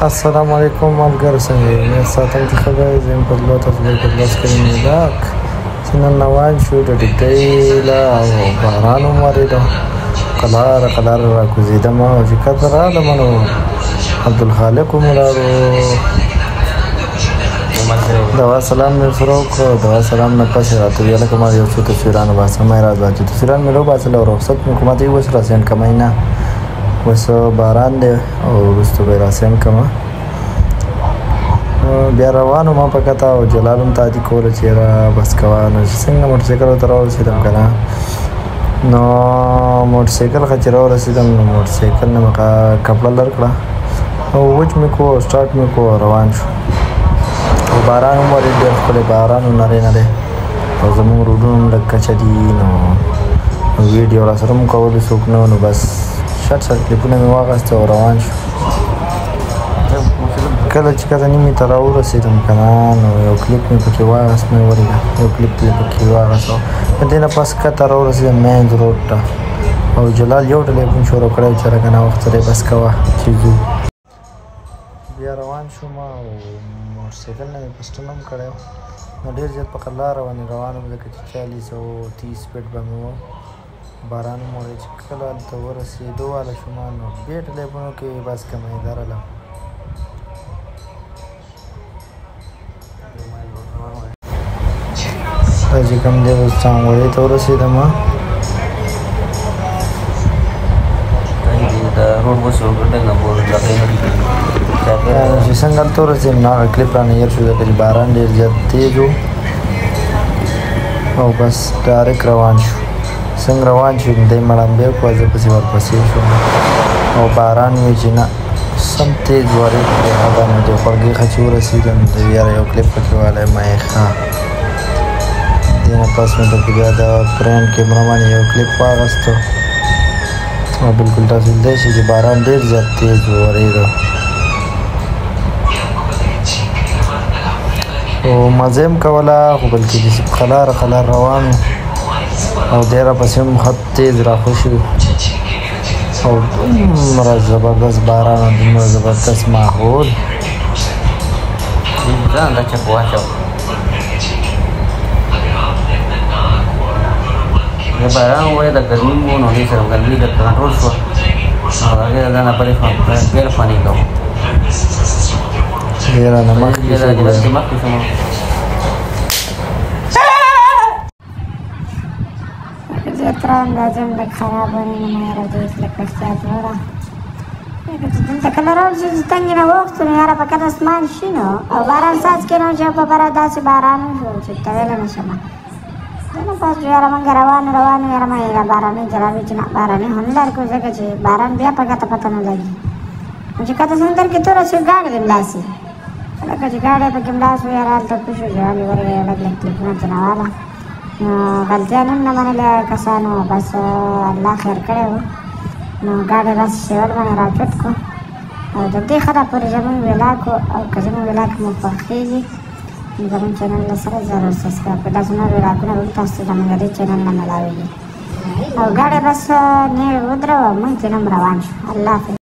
السلام علیکم ملګرو، څنګه یې؟ ساتم چې ښه به زه یم په دلو تاسو به یې په دلس کې ملاک چې نن روان شو د ډیټیله او باران هم ورېده، قلاره قلاره را کوزېدم او چې کته رالم نو عبدالخالق هم ولاړو. دوا سلام مې سره وکړو، دوا سلام نه پسې راته ویل که ما یو څو تصویران وباسم، یې راځه چې تصویران مې وباسل او رخصت مې کړو. ما ته یې اوس راسین کمی نه، اوس باران دی او وروسته به یې راسین کړمه. بیا روان وم په کته او جلال هم تعدي کوله چې یاره بس کوه. نو چې څنګه موټرسایکل ورته راورسېدم که نه، نو موټرسایکل ښه چې راورسېدم نو موټرسایکل نه مې کپړه لر کړه او وچ مې کړو او سټارټ مې کړو او روان شو. او باران هم ورېد، ډېر ښکلی باران و، نری نری، او زموږ روډونه هم لږ کچه دي. نو ویډیو راسره هم کولو څوک نه و، نو بس شټ شټ کلیپونه مې واخیسته او روان شو. کله چې کته نیمې ته راورسېدم که نه، نو یو کلیپ مې پکې واخیست، مې ورېده یو کلیپ یې پکې واخیست. د دې نه پس کته راورسېدم مین روډ ته او جلال یو ټلیفون شروع کړی چې لکه ناوخته دی بس کوه چې ځو. بیا روان شوم او موټرسایکل نه مې پسټن هم کړی و، نو ډېر زیات په قلاره باندې روان وم ځکه چې 40 او 30 سپیډ به مې و. باران هم ورېد چې کله هلته ورسېدو واله شوم نو دې ټلیفونو کې بس کمی درله. دا چې کوم دی اوس څانګوړۍ ته ورسېدم. چې څنګه هلته ورسېدم نو هغه کلیپ رانه هېر شو ځکه چې باران ډېر زیات تېز و او بس ډایرکټ روان شو. څنګه روان شو دی مړمبی کړو، زه پسې ورپسې شوم او باران وی چې نه سم تېز ورېد دی. هغه نو د خوږې ښه چې ورسېدم د یاره یو کلیپ پکې والی ما یې ښه. دې نه پس مې پکې بیا د فرینډ کیمره باندې یو کلیپ واخیستو او بلکل تاسو لیدلی شئ چې باران ډېر زیات تېز ورېده او مزه یې هم کوله، خو بلکې داسې په قلاره قلار روان و او دی راپسې هم ښه تېز راخوشي و او دومره زبردست باران او دومره زبردست ماحول. باران ووایه د ګرمي و نو دې سره ګرمي د کنټرول شوه او هغې د ځانه پرې ډېر خوندي کوم. ډېر رانه مخکې جترا اندازه هم لږ خراب ونیمه ما یاره ډېر لږ احتیاط وکړه ځکه چې دلته کله راوړو چې تنګې نه واوښتو نو یاره په کټ اسمان شین و او باران څاڅکې نه و چې په بره داسې باران وشو چې ورته ویلی نه شم. نو پس یاره موږ روان یاره ما یاره باراني جلال وایي چې نه باراني هم لر کړو ځکه چې باران بیا په کته پته نه لګي. نو چې کته سمندر کې تور شي ګاډی دې ملا شي، لکه چې ګاډی پکې ملا شو یاره هلته پوه شو جلال یې ورغی لږ لږ کلیپونه ترې راواله. نو غلطیان هم نه منله کسانو، بس الله خیر کړی و. نو ګاډی بس شیول باندې راچوټ کړو او د دې ښه ده پورې زموږ ولاګ او که زموږ ولاګ مو خوښېږي نو زموږ چینل له سره ضرور سبسکرایب کړئ. داسې نور ولاګونه به تاسو ته زموږ دې چینل نه ملاویږي. او ګاډی بس نه ودرو موږ چې هم روان شو. الله حافظ.